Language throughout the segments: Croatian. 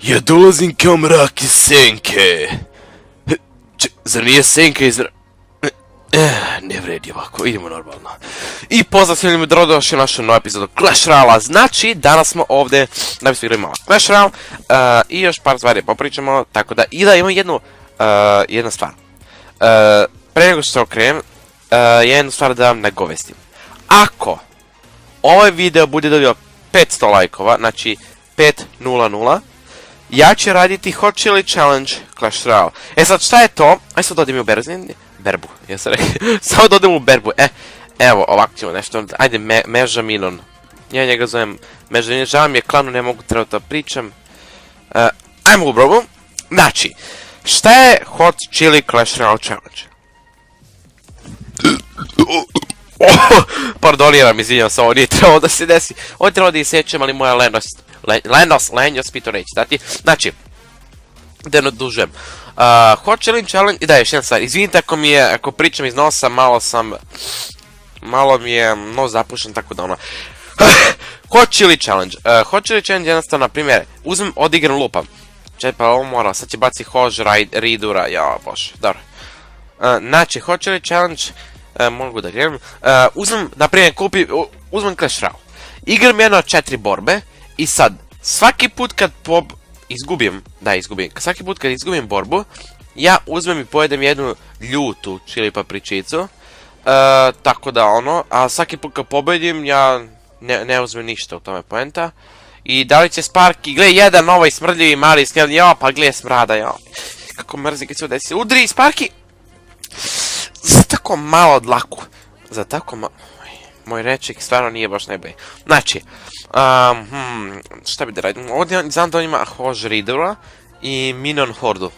Ja dolazim kao mrak iz senke. Zar nije senka iz... Ne vredi ovako, idemo normalno. I pozdrav svim ljudima, dobrodošli u našu novu epizodu Clash Royale. Znači, danas smo ovdje da bismo igrali malo Clash Royale i još par stvari popričamo, tako da i da imamo jedna stvar. Pre nego što okrenem, jednu stvar da vam nagovestim. Ako ovaj video bude dobio 500 lajkova, znači 500, ja ću raditi Hot Chili Challenge Clash Royale. E sad, šta je to? Aj sad odem u berbu, jesam rekao. Samo da odem u berbu, evo, ovako ćemo nešto, ajde, Meža Minon. Ja njega zovem Meža Minon, žao mi je klanu, ne mogu trebati da pričam. Ajmo u berbu. Znači, šta je Hot Chili Clash Royale Challenge? Pardoniram, izvinjam se, ovo nije trebalo da se desi. Ovo je trebalo da isjećam, ali moja lenjost mi to neće dati. Znači, da ne odužujem. Hot Chili Challenge, da, još jedna stvar, izvinite ako pričam iz nosa, malo mi je nos zapušen, tako da ono. Hot Chili Challenge. Hot Chili Challenge jednostavno, na primjer, uzmem, odigram, lupam. Čekaj, pa ovo mora, sad će baci Hož, Ridura, ja bože, dobro. Znači, Hot Chili Challenge, mogu da gledam, uzmem, na primjer, uzmem Clash Royale. Igram jedno 4 borbe i sad, svaki put kad izgubim, svaki put kad izgubim borbu, ja uzmem i pojedem jednu ljutu čili papričicu, tako da ono, a svaki put kad pobedim, ja ne uzmem ništa u tome poenta. I da li će Sparky, gle jedan ovaj smrdljivi mali skeleton, jo pa gle smrada, jo. Kako mrzi kad se desi, udri Sparky! Za tako malo dlaku, za tako malo... Moj reček stvarno nije baš najbolji. Znači, šta bi da radim? Ovdje znam da on ima Hož Ridura i Minon Hordu.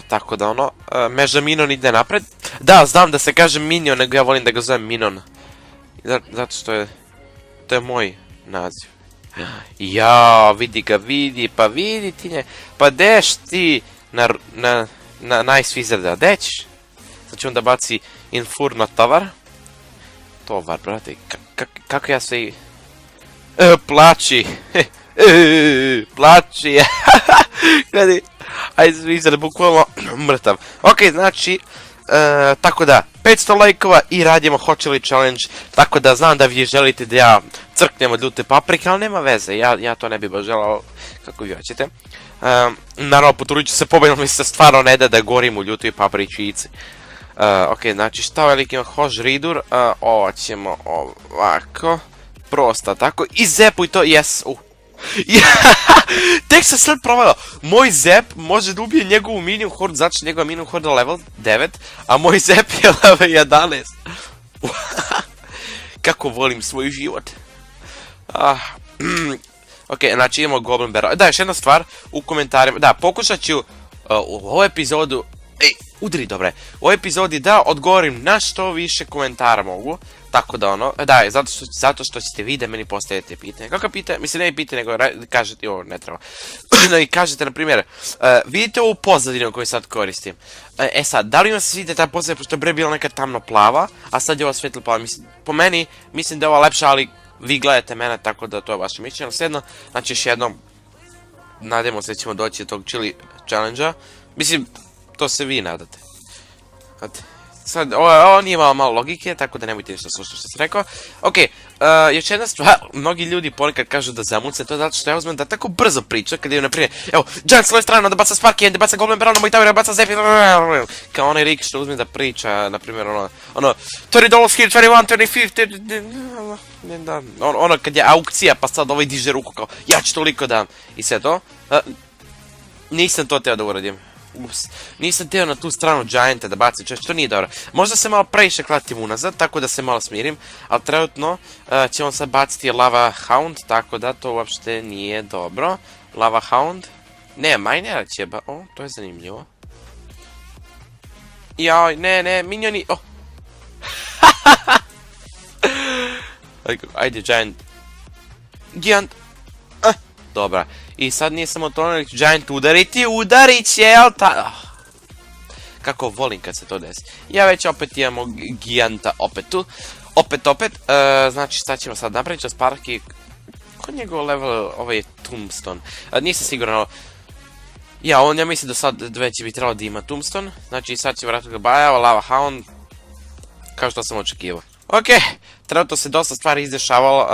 Tako da ono, Meža Minon ide napred. Da, znam da se kaže Minion, nego ja volim da ga zovem Minon. Zato što je, to je moj naziv. Ja, vidi ga, pa vidi ti nje. Pa deš ti na Nice Wizarda, dećiš? Sad ću onda baci Infurno Tovar. Tovar, brate, kako ja se... Plači! Plači! Gledaj, ajde Wizard, bukvalno mrtav. Ok, znači, tako da, 500 lajkova i radimo Hot Chili Challenge, tako da znam da vi želite da ja crknem od ljute paprike, ali nema veze, ja to ne bi baš želao, kako vi hoćete. Naravno, potrudit ću se pobedom, mi se stvarno ne da gorim u ljutoj papričici. Ok, znači šta veliki ima Hož Ridur, ovo ćemo ovako, prosto tako, i zepuj to, yes, tek sam sad provadao, moj zep može da ubije njegovu minion horde, zato što njegova minion horde level 9, a moj zep je level 11. Kako volim svoj život. Ok, znači imamo Goblin Barrel, da, još jedna stvar, u komentarima, da, pokušat ću u ovu epizodu, udri, dobre, u ovoj epizodi da odgovorim na što više komentara mogu, tako da ono, da, zato što ćete vi da meni postavite pitanje. Kako pitanje? Mislim, ne pitanje, nego kažete, ovo ne treba. I kažete, na primjer, vidite ovu pozadinu koju sad koristim. E sad, da li vam se vidite ta pozadina, pošto je bre bila neka tamno plava, a sad je ova svetlo plava. Po meni, mislim da je ova lepša, ali vi gledate mene, tako da to je vaše mišljenje. Sjedno, znači još jednom, nadamo se da ćemo doći do tog Chili Challenge-a. Mislim, to se vi nadate. Sad, ovo nije malo logike, tako da nemojte ništa slušati što sam rekao. Ok, još jedna stvar, mnogi ljudi ponekad kažu da zamuce, to je zato što ja uzmem da tako brzo priča, kad je, na primjer, evo, Giant s ove strane, onda baca Sparky, onda baca Goblin Barrel, moj tower, baca Zephyr, kao onaj Rick što uzmem da priča, na primjer, ono, $30 here, 21, 25, ono kad je aukcija, pa sad ovaj diže ruku kao, ja ću toliko dam, i sve to, nisam to teo da uradim. Ups, nisam teo na tu stranu Gianta da bacim češće, to nije dobro. Možda se malo previše klatim unazad, tako da se malo smirim, ali trenutno ćemo sad baciti Lava Hound, tako da to uopšte nije dobro. Lava Hound, ne, Minera će to je zanimljivo. Joj, ne, minioni, ajde Giant, dobra. I sad nije samo to, Giant udarit će, jel ta... Kako volim kad se to desi. Ja već opet imamo Gianta opet tu. Opet, znači šta ćemo sad napraviti, Sparky... Ko njegov level, ovaj je tu Tombstone. Nisam siguran, ali... Ja mislim da sad već bi trebalo da ima Tombstone. Znači sad će vratno ga bajao, Lava Hound. Kao što sam očekivao. Ok, trenutno se dosta stvari izdešavalo.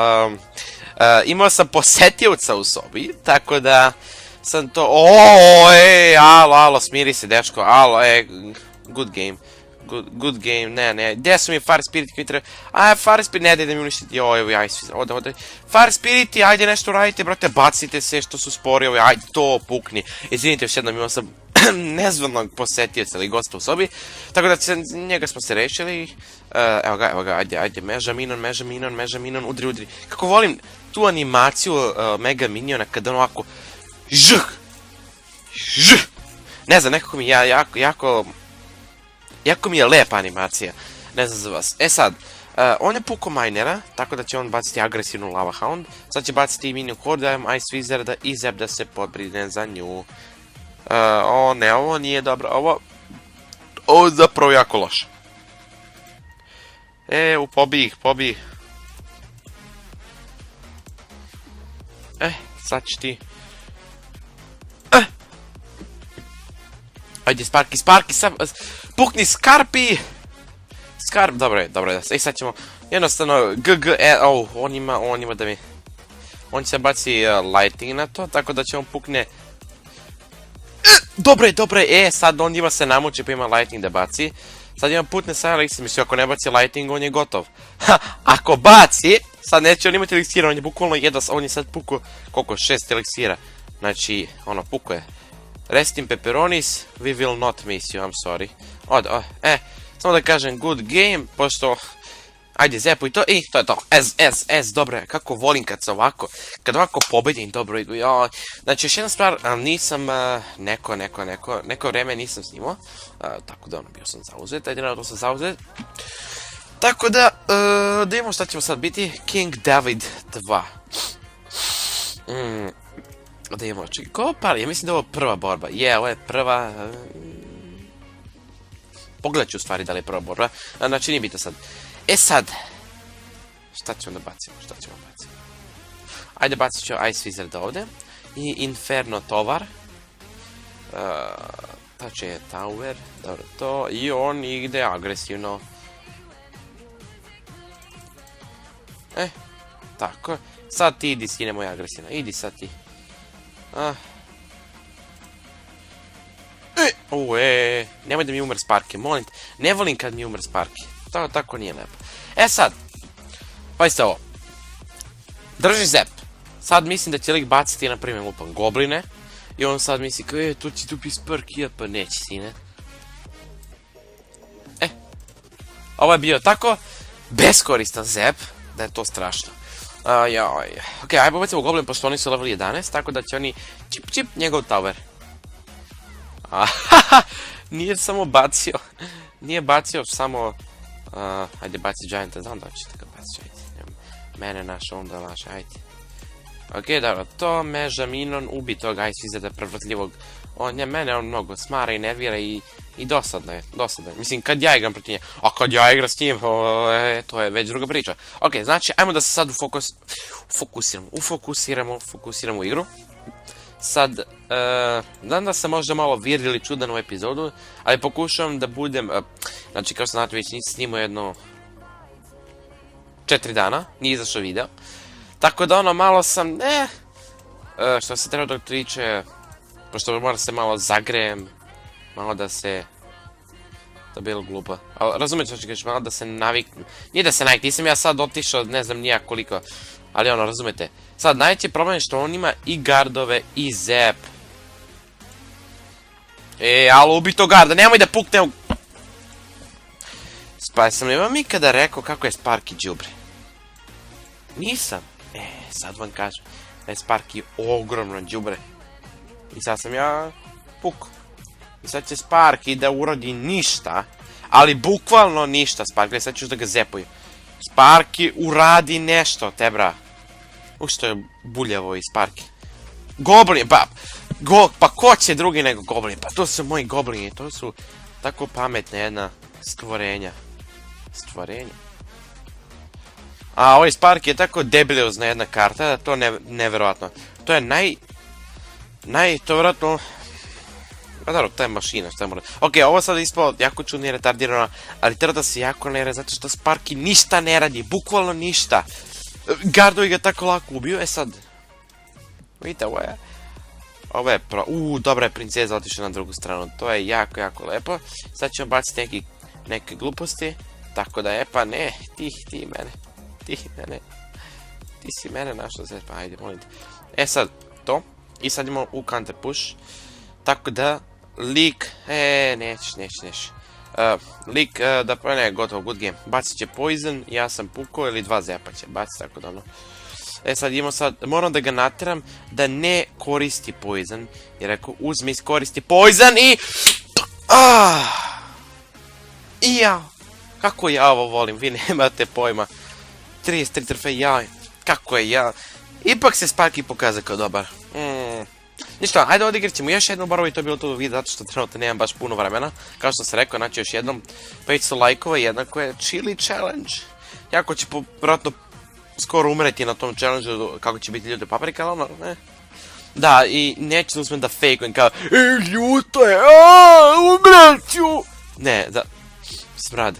Imao sam posetioca u sobi, tako da sam to... Alo, smiri se dečko, good game. Good game, ne, gdje su mi Fire Spirit koji treba... Fire Spirit, ne, da mi uništiti, evo, Ice Wizard, Fire Spiriti, ajde nešto radite, brate, bacite se što su spori, ajde, to pukni. Izvinite, još jednom imao sam nezvanog posetioca ili gosta u sobi, tako da njega smo se rešili. Evo ga, ajde, meža minon, udri. Kako volim tu animaciju Mega Miniona kada on ovako... Ne znam, nekako mi je jako mi je lepa animacija, ne znam za vas. Sad, on je puko minera, tako da će on baciti agresivnu Lava Hound. Sad će baciti minion Horde, Ice Wizarda i Zeb da se pobrine za nju. Ne, ovo nije dobro, ovo je zapravo jako loše. Pobij ih. Sad će ti... Ajde, Sparky, pukni Skarpi! Dobro je, sad ćemo, jednostavno, on ima da mi... On će se baci lighting na to, tako da će on pukne... Dobro je, sad on ima se namuči pa ima lighting da baci. Sad imam putne sa eliksirom, mislim, ako ne baci lighting, on je gotov. Ako baci, sad neće on imati eliksira, on je bukvalno on je sad pukao, koliko, 6 eliksira. Znači, pukao je. Rest in pepperonis, we will not miss you, I'm sorry. Samo da kažem good game, pošto... Ajde, zepuj to, i to je to. Dobro je, kako volim kad ovako pobedim dobro igru. Znači, još jedna stvar, nisam neko vreme nisam snimao. Tako da, bio sam zauzet, to sam zauzet. Tako da, da imamo šta ćemo sad biti. King David 2. Da imamo, čekaj, ko pali? Ja mislim da je ovo prva borba. Ovo je prva... Pogledat ću u stvari da li je prva borba. Znači, nije bitno sad. Sad, šta ćemo da bacimo? Ajde, bacit ću Ice Wizard ovdje. I Inferno Tovar. Tače je Tower, dobro to. I on ide agresivno. Tako. Sad ti idi, sine moj agresivno. Idi sad ti. Nemoj da mi umre Sparky, molim te. Ne volim kad mi umre Sparky. To tako nije lepo. Sad. Pazite ovo. Drži Zep. Sad mislim da će lik baciti, na primjer, lupam gobline. I on sad misli, tu će tupi Sparky, pa neće, sine. Ovo je bio tako beskoristan Zep, da je to strašno. Ok, ajde bacimo goblin, pošto oni su level 11, tako da će oni čip njegov tower. Nije samo bacio, nije bacio samo... Ajde baci Gianta, znam da ćete ga baci, ajde. Mene naš, onda naš, ajde. Ok, dobro, to meža minon, ubi tog Ice Wizarda prevrtljivog. Mene on mnogo smara i nervira i dosadno je. Mislim, kad ja igram protiv nje, a kad ja igram s njim, to je već druga priča. Ok, znači, ajmo da se sad ufokusiramo u igru. Sad, znam da sam možda malo vir ili čudan u epizodu, ali pokušavam da budem, znači kao što znate već nisam snimao jedno 4 dana, nije izašao video. Tako da malo sam, što se treba da tiče, pošto mora se malo zagrejem, malo da se, to je bilo glupo, ali razumijete što ću kaži, malo da se naviknem, nije da se naviknem, nisam ja sad otišao, ne znam nijak koliko, ali razumijete. Sad, najveći problem je što on ima i gardove i zep. Alo, ubi to garda, nemoj da pukne u... Sam li vam ikada rekao kako je Sparky đubre? Nisam. Sad vam kažem da je Sparky ogromno đubre. I sad sam ja puk. I sad će Sparky da urodi ništa, ali bukvalno ništa Sparky, sad ću da ga zepuju. Sparky uradi nešto, te bra. Što je buljavo i Sparky. Goblin, pa ko će drugi nego goblin? Pa to su moji goblini, to su tako pametne jedna stvorenja. A ovaj Spark je tako debilozna jedna karta da to nevjerojatno. To je to je vjerojatno... Pa dobro, to je mašina, što je mora... Ok, ovo sad ispalo jako čudno i retardirano, ali treba da se jako ne radi, zato što Sparky ništa ne radi, bukvalno ništa. Gardovi ga tako lako ubiju, sad... Vidite, ovo je dobra je princeza otišla na drugu stranu, to je jako, jako lepo. Sad ćemo baciti neke gluposti, tako da pa ne, ti si mene našao, pa ajde, molim te. Sad, to, i sad idemo u counter push, tako da, lik, neš. Lik, gotovo, good game. Bacit će poison, ja sam pukao ili 2 zepa će bacit, tako da ono. Sad moram da ga nateram da ne koristi poison. Jer ako uzme iskoristi poison i... I ja. Kako ja ovo volim, vi nemate pojma. 33 trofej, ja. Kako je ja. Ipak se Sparky pokazao kao dobar. Ništa, ajde odigrat ćemo još jednu barovu i to je bilo to video zato što trenutno nemam baš puno vremena. Kao što sam rekao, znači još jednom 500 lajkova i jednako je Chili Challenge. Jako će vjerojatno skoro umreti na tom challenge-u kako će biti ljudi paprika, ali ono, ne. Da, i neću da uzmem da fejkujem kao ljuto je, umret ću! Ne, da, smrad.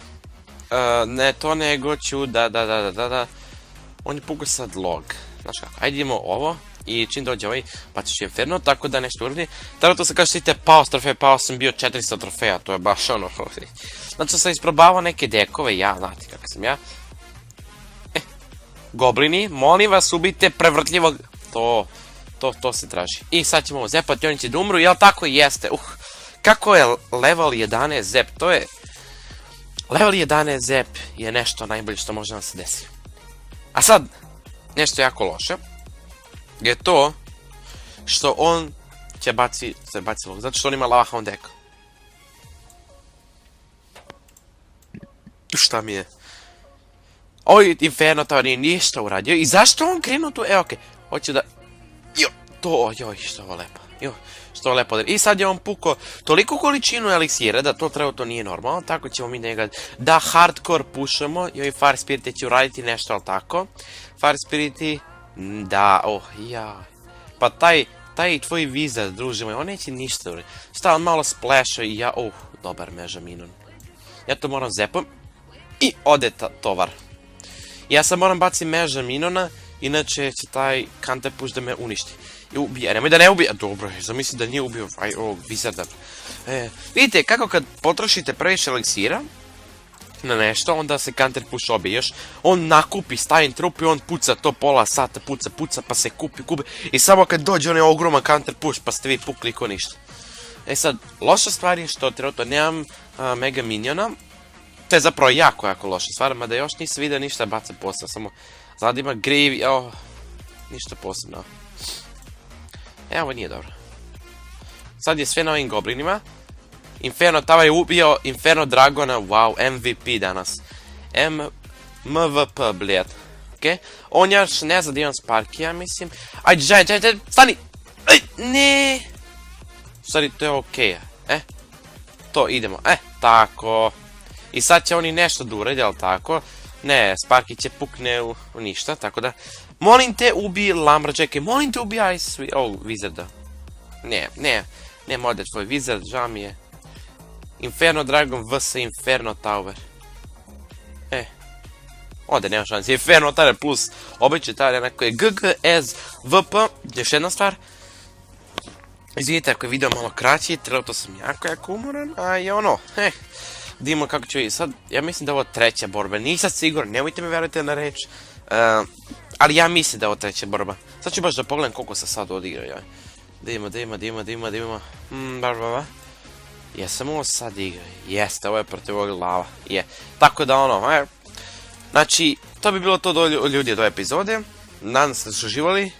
Ne to nego ću, da. On je pukao sad log. Znaš kako, ajde idemo ovo. I čim dođe ovaj, bacit ću Inferno, tako da nešto uradi. Tako to se kaže vidite, pao s trofeja, pao sam bio 400 trofeja, to je baš ono. Znači sam isprobavao neke dekove, ja, znate kako sam ja. Goblini, molim vas, ubijte prevrtljivog, to se traži. I sad ćemo zepati, oni će da umru, jel tako i jeste, kako je level 11 zep, to je... Level 11 zep je nešto najbolje što može nam se desiti. A sad, nešto jako loše. Je to što on će baci log, zato što on ima lava hound deck. Šta mi je? Ovaj Inferno Tower nije ništa uradio i zašto on krenuo tu? Okej, hoću da... što ovo lepo. Što ovo lepo. I sad je on pukao toliko količinu eliksira da to nije normalno, tako ćemo mi njega da hardcore pušamo i ovi Fire Spiriti će uraditi nešto, ali tako? Fire Spiriti... Da, pa taj tvoj Wizard, druže moj, on neće ništa uraditi. Šta, on malo splasha i ja, dobar meža minon. Ja to moram zepom i ode tovar. Ja sad moram baciti meža minona, inače će taj counter push da me uništi. I ubije, nemoj da ne ubije, dobro, zamisli da nije ubio ovog Wizarda. Vidite, kako kad potrošite previše eliksira na nešto, onda se counter push obije još. On nakupi stavim trup i on puca to pola sata, puca, pa se kupi. I samo kad dođe onaj ogroman counter push, pa ste vi pukli ko ništa. Sad, loša stvar je što trenutno nemam mega miniona. To je zapravo jako loša stvar, mada još nisam vidio ništa baca posebno, samo sad ima Grave, ništa posebno. Ovo nije dobro. Sad je sve na ovim goblinima. Inferno Tower je ubio Inferno Dragona, wow, MVP danas. MVP, bled. Okej, on još ne zna da imam Sparky, ja mislim. Ajde, stani! Ne! Stvari, to je okej, to idemo, tako. I sad će oni nešto da uradi, ali tako? Ne, Sparky će pukne u ništa, tako da... Molim te ubi Lumberjacke, molim te ubi Wizarda. Ne mode tvoj Wizard, žao mi je. Inferno Dragon vs Inferno Tower. Ode, nema šanse, Inferno Tower plus običaj Tower jednako je GGSVP. Još jedna stvar. Izvinite ako je video malo kraći, trenutno sam jako umoran, a i ono, da imamo kako ću i sad, ja mislim da je ovo treća borba, nisam siguran, nemojte mi verujte na reč, ali ja mislim da je ovo treća borba. Sad ću baš da pogledam koliko sam sad odigrao, da ima, jesam ovo sad igrao, jeste, ovo je protiv ovog lava, tako da ono, znači, to bi bilo to od ljudi od ove epizode, nadam se da su uživali.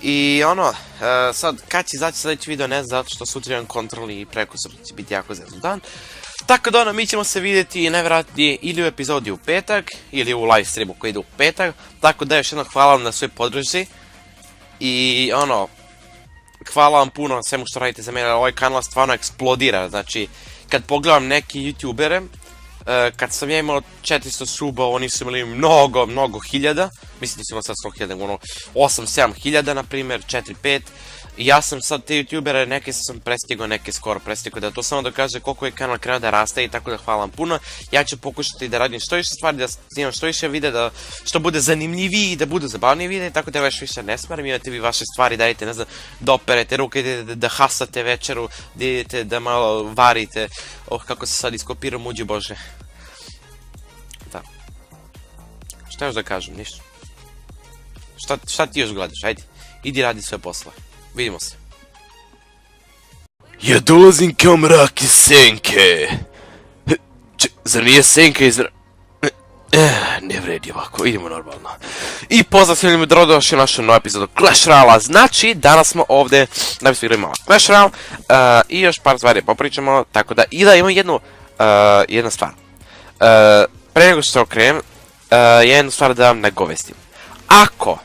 I ono, sad kad će izaći sljedeći video ne znam zato što sutra imam kontrol i prekosutra će biti jako zezan dan. Tako da ono, mi ćemo se vidjeti najvjerojatnije ili u epizodi u petak ili u live streamu koji ide u petak. Tako da još jednom hvala vam na svoj podršci. I ono, hvala vam puno na svemu što radite za mene, ovaj kanal stvarno eksplodira. Znači, kad pogledam neki youtubere, kad sam ja imao 400 suba, oni su imali mnogo hiljada. Mislim da su imali sad 100.000, ono 8-7 hiljada, na primjer, 4-5. I ja sam sad te youtubere, neke sam prestigao, neke skoro prestigao, da to samo dokaže koliko je kanal krenuo da raste i tako da hvala vam puno. Ja ću pokušati da radim što više stvari, da snimam što više videa, da što bude zanimljiviji, da budu zabavniji videi, tako da još više ne smaram, imate vi vaše stvari, da idete, ne znam, da operete ruke, da hasate večeru, da idete da malo varite, kako se sad iskopiram, uđi bože. Da. Šta još da kažem, ništa. Šta ti još gledaš, ajde, idi radi sve posle. Vidimo se. Ja dolazim kao mrak iz senke. Zar nije senka iz... Ne vredi ovako, idemo normalno. I pozdrav svim ljudima, dobrodošli u našu novu epizodu Clash Royale. Znači, danas smo ovdje da bismo igrali malo Clash Royale. I još par stvari popričamo, tako da... I da imam jedna stvar. Pre nego što okrenem, jednu stvar da vam nagovestim. Ako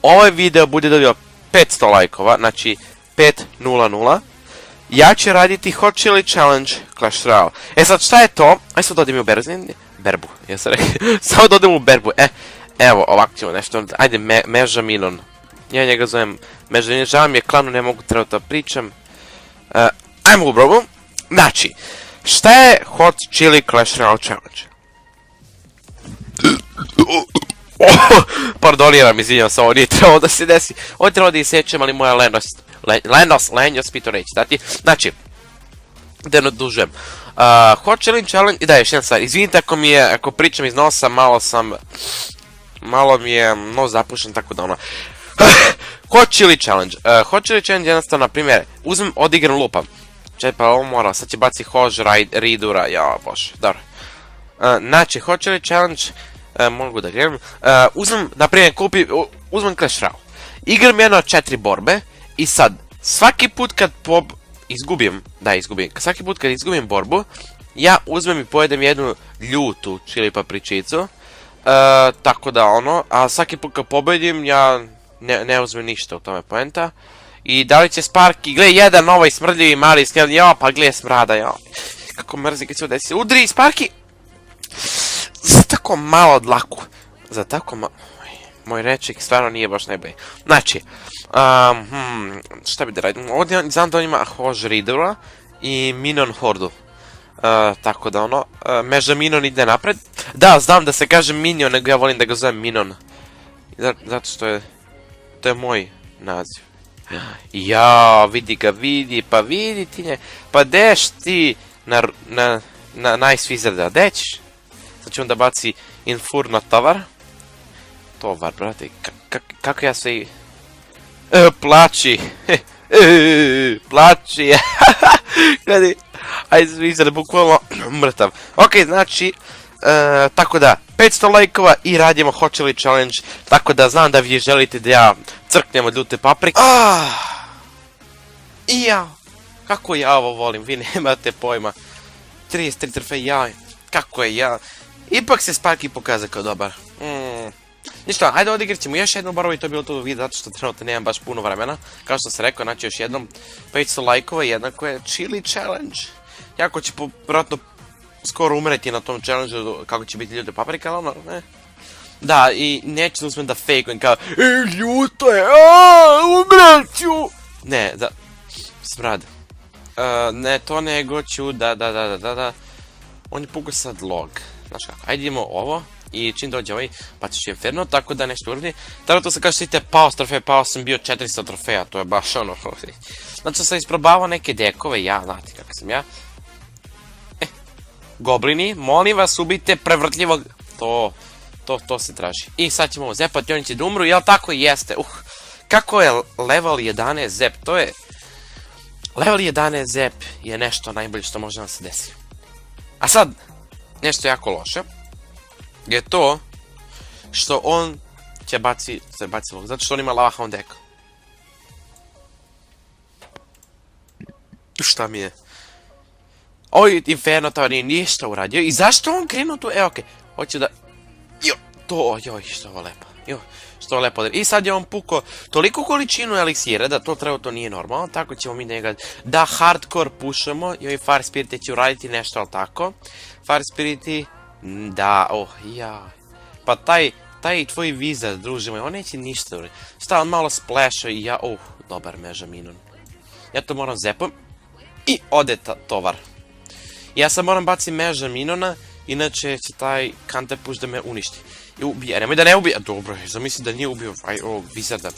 ovaj video bude dobio 500 lajkova, znači 500, ja ću raditi Hot Chili Challenge Clash Royale. E sad, šta je to? Aj sad odem u berbu, jesam rekao. Sad odem u berbu, evo, ovako ćemo nešto, ajde, Meža Minon. Ja njega zovem Meža Minon, žao mi je klanu, ne mogu trenutno pričam. Ajmo u berbu. Znači, šta je Hot Chili Clash Royale Challenge? Pardoniram, izvinjam se, ovo nije trebalo da se desi. Ovo je trebalo da isječem, ali moja lenjost mi to neće dati. Znači, da ne odužujem. Hot Chili Challenge, i da, još jedna stvar, izvinite ako pričam iz nosa, malo mi je nos zapušen, tako da ono. Hot Chili Challenge. Hot Chili Challenge jednostavno, na primjer, uzmem, odigram, lupam. Čekaj, pa ovo mora, sad će baci Hož, Ridura, ja bože, dobro. Znači, Hot Chili Challenge, mogu da gledam, uzmem, naprimjer, uzmem Clash Royale, igram jedno 4 borbe i sad, svaki put kad izgubim, svaki put kad izgubim borbu, ja uzmem i pojedem jednu ljutu čili papričicu, tako da ono, a svaki put kad pobedim, ja ne uzmem ništa, u tome poenta. I da li će Sparky, gle jedan ovaj smrdljivi mali skeleton, ja pa gle smrada, ja, kako mrzi kad se ovo desi, udri Sparky! Za tako malo dlaku. Za tako malo... Moj rečnik stvarno nije baš najbolji. Znači, šta bi da radim? Ovdje znam da on ima Hož Ridura i Minon Hordu. Tako da ono, Meža Minon ide napred. Da, znam da se kaže Minion, nego ja volim da ga zovem Minon. Zato što je... To je moj naziv. Ja, vidi ga, pa vidi ti nje. Pa deš ti na Nice Wizarda, dećiš? Sad ću onda baci Infurno tovar. Tovar, brate, kako ja se... Plači! Plači! Gledaj, ajde Wizard, bukvalno mrtav. Ok, znači, tako da, 500 lajkova i radimo Hot Chili Challenge, tako da znam da vi želite da ja crknem od ljute paprike. I ja, kako ja ovo volim, vi nemate pojma. 33 trofej, ja, kako je ja. Ipak se Sparky pokazao kao dobar. Ništa, hajde odigrat ćemo još jednu borbu i to je bilo to video, zato što trenutno nemam baš puno vremena. Kao što sam rekao, znači još jednom 500 lajkova i jednako je Chili Challenge. Jako će vjerojatno skoro umreti na tom challenge-u, kako će biti ljute paprika, ali ono, ne. Da, i neću da uzmem da fejkujem kao ljuto je, umret ću! Ne, da, smrad. Ne, to nego ću, da. On je pukao sad log. Znaš kako, ajde idemo ovo. I čim dođe ovaj, baciš Inferno, tako da nešto uradi. Tada to se kaže što pao s trofeja, pao sam bio 400 trofeja, to je baš ono. Znači sam isprobavao neke dekove, ja, znate kako sam ja. Goblini, molim vas, ubijte prevrtljivog. To se traži. I sad ćemo zepati, oni će da umru, jel tako i jeste. Kako je level 11 zep, to je... Level 11 zep je nešto najbolje što može nam se desiti. A sad, nešto jako loše je to što on će baci log, zato što on ima Lava Hound deck. Šta mi je? Ovaj Inferno to nije ništa uradio i zašto on krenuo tu? Okej, hoće da... Joj, što ovo lepo. Jo, što lepo. I sad je on pukao toliko količinu eliksira da to trenutno nije normalno, tako ćemo mi njega da hardcore pušamo. I Fire Spiriti će uraditi nešto, ali tako. Fire Spiriti, da, pa taj tvoj vizar, druže moj, on neće ništa uraditi. Šta, on malo splasha i ja, dobar meža minon. Ja to moram zepom. I ode tovar. Ja sad moram baciti meža minona, inače će taj counter push da me uništi. I ubije, nemoj da ne ubije, dobro, zamisli da nije ubio ovog vizarda.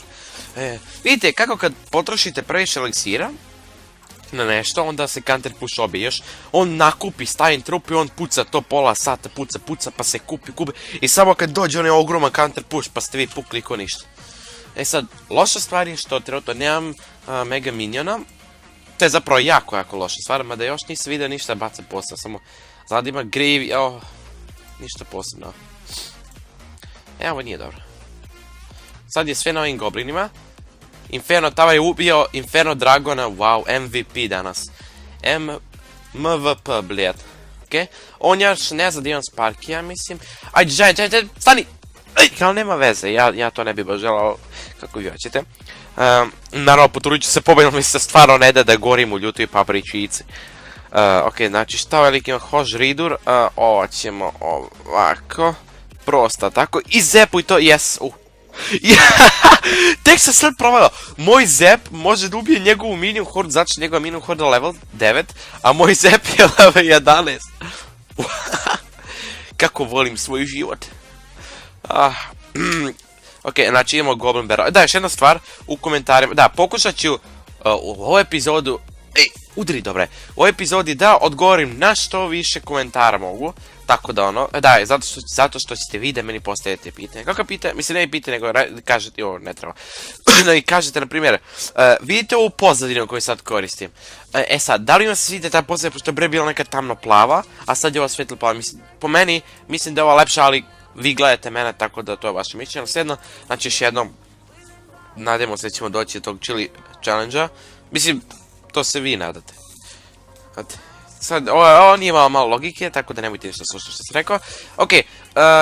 Vidite, kako kad potrošite previše eliksira na nešto, onda se counter push obiješ. On nakupi stajin trup i on puca to pola sata, puca, pa se kupi. I samo kad dođe on je ogroman counter push, pa ste vi pukli ko ništa. Sad, loša stvar je što trenutno nemam mega miniona. To je zapravo jako loša stvar, mada još nisam vidio ništa baca posao, samo sad ima Greavi, ništa posebno. Ovo nije dobro. Sad je sve na ovim goblinima. Inferno Tava je ubio Inferno Dragona, wow, MVP danas. MVP, bled. Okej, on još ne zna da imam Sparky, ja mislim. Ajde, Giant, stani! Ali nema veze, ja to ne bi baš želao, kako vi hoćete. Naravno, potrudit ću se pobedom, mi se stvarno ne da gorim u ljutoj papričici. Okej, znači šta velik ima Hož Ridur, ovo ćemo ovako. Prosto, tako, i zepuj to, yes, tek sam sad provao, moj zep može da ubije njegovu minion horde, zato što njegova minion horde je level 9, a moj zep je level 11. Kako volim svoj život. Ok, znači imamo Goblin Barrel. Da, još jedna stvar, u komentarima, da, pokušat ću u ovoj epizodu, udri, dobre, u ovoj epizodi da odgovorim na što više komentara mogu, tako da da, zato što ćete vi da meni postavite pitanje. Kako pitanje? Mislim, ne pitanje, nego kažete, ne treba. I kažete, na primjer, vidite ovu pozadinu koju sad koristim. Sad, da li vam se vidite ta pozadina, pošto je bre bila neka tamno plava, a sad je ova svetlo plava. Po meni, mislim da je ova lepša, ali vi gledate mene, tako da to je vaše mišljenje. Sjedno, znači još jednom, nadamo se da ćemo doći do tog chili challenge-a. Mislim, to se vi nadate. Sad, ovo nije malo logike, tako da nemojte ništa slušati što sam rekao. Ok,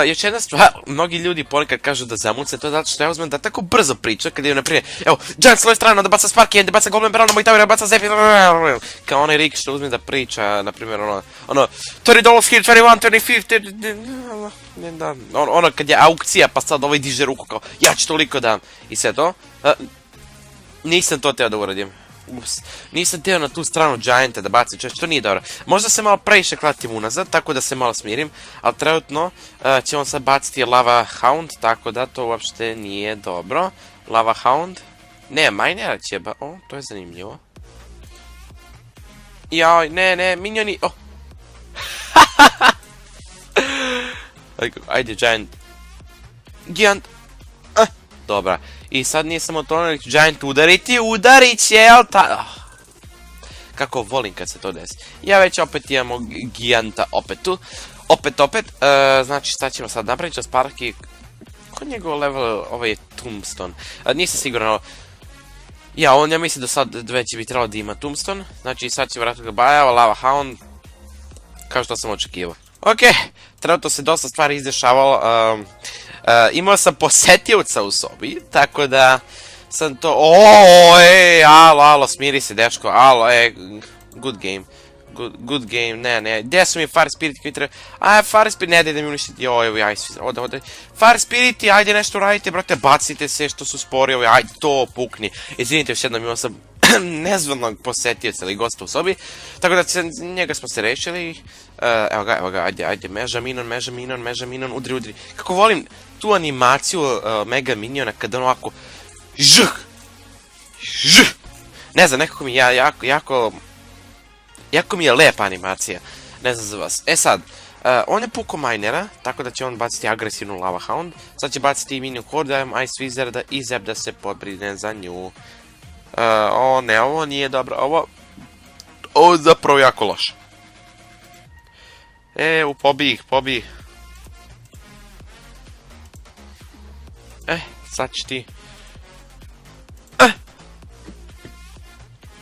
još jedna stvar, mnogi ljudi ponekad kažu da zamuce, to je zato što ja uzmem da tako brzo priča, kada je naprimjer, evo, Giant s svoje strane, onda baca Sparky, onda baca Goblin Barrel, na moj tower, baca Zephy, kao onaj Rick što uzmem da priča, naprimjer, $30 here, 21, 25, ono kad je aukcija, pa sad ovaj diže ruku kao, ja ću toliko dam, i sve to, nisam to teo da uradim. Nisam teo na tu stranu Gianta da bacim češće, to nije dobro. Možda se malo previše klatim unazad, tako da se malo smirim, ali trenutno ćemo sad baciti Lava Hound, tako da to uopšte nije dobro. Lava Hound, ne, Minera će to je zanimljivo. Joj, ne, minioni, ajde Giant, dobra. I sad nije samo to, nek ću Giant udarit će, jel ta... Kako volim kad se to desi. Ja već opet imamo Gianta opet tu. Opet, znači šta ćemo sad napraviti, ćemo Sparky... Ko njegov level, ovaj je Tombstone. Nisam siguran, ja mislim da sad već bi trebalo da ima Tombstone. Znači sad ćemo vratiti ga bajava, Lava Hound. Kao što sam očekivao. Ok, trenutno se dosta stvari izdešavalo. Imao sam posetioca u sobi, tako da sam to... alo, smiri se, dečko, alo, good game, ne, gdje su mi Fire Spirit koji treba... Fire Spirit, ne, da mi uništiti, ode, Fire Spirit, ajde nešto radite, brate, bacite se što su spori, ajde, to pukni. Izvinite, još jednom imao sam nezvanog posetioca ili gosta u sobi, tako da njega smo se rešili. Evo ga, ajde, meža minon, udri. Kako volim tu animaciju mega miniona kada on ovako ne znam, nekako mi jako mi je lepa animacija, ne znam za vas. Sad, on je puko minera, tako da će on baciti agresivnu Lava Hound, sad će baciti minion horde, Ice Wizarda i Zep da se pobrine za nju. Ne, ovo nije dobro, ovo je zapravo jako loše. Pobij. Sad će ti.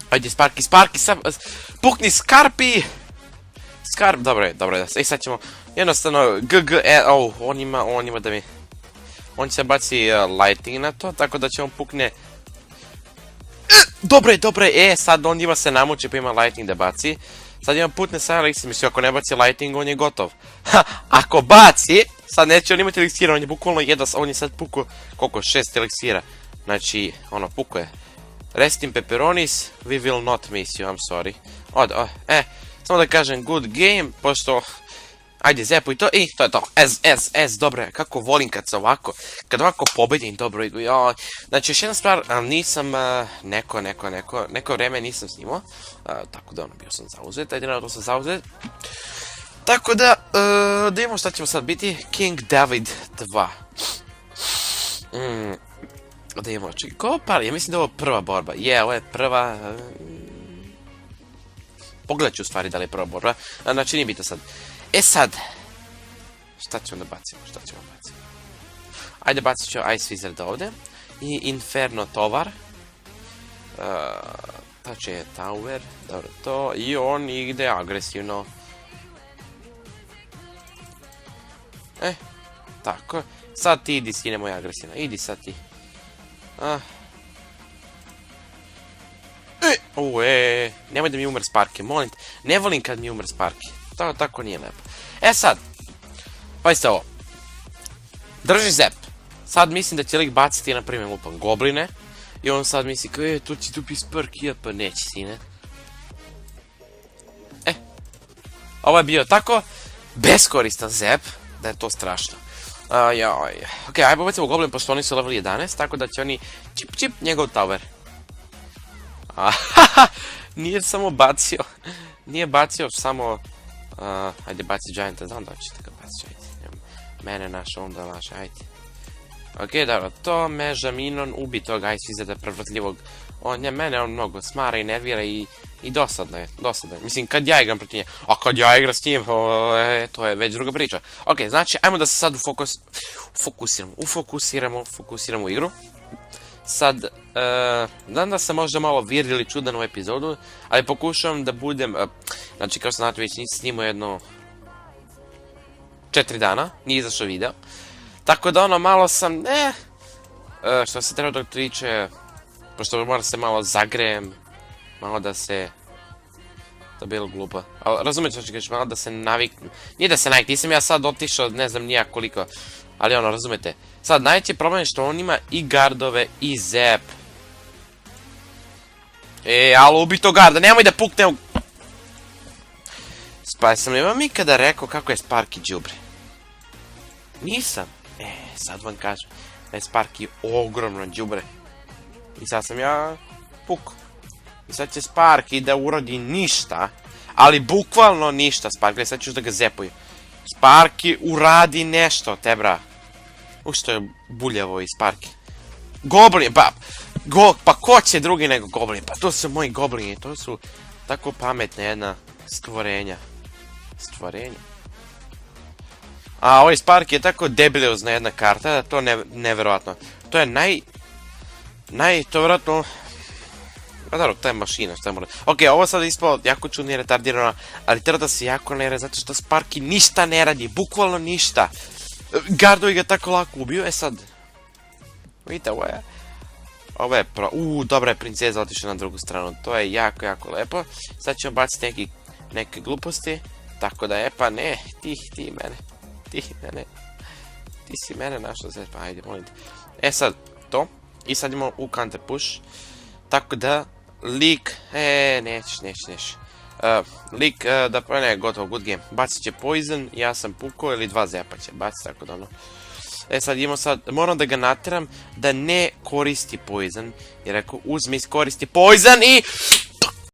Ajde, Sparky, pukni Skarpi! Dobro je, sad ćemo, jednostavno, on ima da mi... on će baci lighting na to, tako da će on pukne... Dobre, sad on ima se namuči pa ima lightning da baci. Sad ima putne sa eliksir, mislim, ako ne baci lighting, on je gotov. Ako baci, sad neće on imati eliksira, on je bukvalno on je sad pukao, koliko, 6 eliksira. Znači, ono, pukao je. Rest in pepperonis, we will not miss you, I'm sorry. Samo da kažem good game, pošto... Ajde, zepuj to, i to je to. Dobro je, kako volim kad se ovako, kad ovako pobedim dobro igru, joj. Znači, još jedna stvar, nisam, neko vreme nisam snimao, tako da ono, bio sam zauzet, to sam zauzet. Tako da, da vidimo šta ćemo sad biti, King David 2. Da vidimo, ja mislim da je ovo prva borba, ovo je prva... Pogledat ću u stvari da li je prva borba, znači nije bitno sad. Sad, šta ćemo da bacimo, Ajde bacit ću Ice Wizard ovdje. I Inferno Tovar. Tače je Tower, dobro to. I on ide agresivno. Tako. Sad ti idi sine moj agresivno, idi sad ti. Nemoj da mi umre Sparky, molim te. Ne volim kad mi umre Sparky. Tako nije lepo. Sad, pazite ovo. Drži zep. Sad mislim da će lik baciti, na primjer, lupam gobline. I on sad misli, tu će tu biti Sparky, pa neće, sine. Ovo je bio tako beskoristan zep, da je to strašno. Ok, ajmo bacimo goblin, pošto oni su level 11, tako da će oni čip njegov tower. Nije samo bacio, samo... Ajde baci Gianta, znam da ćete ga baci, ajde. Mene naša, onda naša, ajde. Ok, dobro, to meža Minon, ubi tog Ice Wizarda prevrtljivog. Mene on mnogo smara i nervira i dosadno je. Mislim, kad ja igram protiv nje, a kad ja igram s njim, to je već druga priča. Ok, znači, ajmo da se sad fokusiramo u igru. Sad, znam da sam možda malo vir ili čudan u epizodu, ali pokušavam da budem, znači kao što znate već nisam snimao jedno 4 dana, nije izašao video. Tako da ono malo sam, što se treba dok tiče, pošto moram se malo zagrejem, malo da se, to je bilo glupo, ali razumijete što ću kaži, malo da se naviknem, nije da se naviknem, nisam ja sad otišao, ne znam nijak koliko, ali ono, razumijete. Sad, najveći problem je što on ima i gardove i zep. Alo, ubi to garda, nemoj da pukne u... Sam li vam ikada rekao kako je Sparky đubre? Nisam. Sad vam kažem da je Sparky ogromno đubre. I sad sam ja pukao. I sad će Sparky da urodi ništa, ali bukvalno ništa Sparky, sad ću da ga zepuju. Sparky uradi nešto, tebra. Što je buljavo iz Sparky. Goblin, pa ko će drugi nego goblin? Pa to su moji goblini, to su tako pametna jedna stvorenja. A ovaj Sparky je tako debilozna jedna karta da to nevjerojatno. To je to vjerojatno... Pa dobro, to je mašina, šta je mora... Ok, ovo sad ispao jako čudno i retardirano, ali treba da se jako ne radi, zato što Sparky ništa ne radi, bukvalno ništa. Gardovi ga tako lako ubio, sad... Vidite, ovo je dobra je princeza otišla na drugu stranu, to je jako lepo. Sad ćemo baciti neke gluposti, tako da pa ne, ti si mene našao zet, pa ajde, molim te. Sad, to, i sad idemo u counter push, tako da, lik, nećeš. Lik, gotovo, good game. Bacit će poison, ja sam pukao ili 2 zepa će bacit, tako da ono. Sad idemo moram da ga nateram da ne koristi poison. Jer ako uzme iskoristi poison i...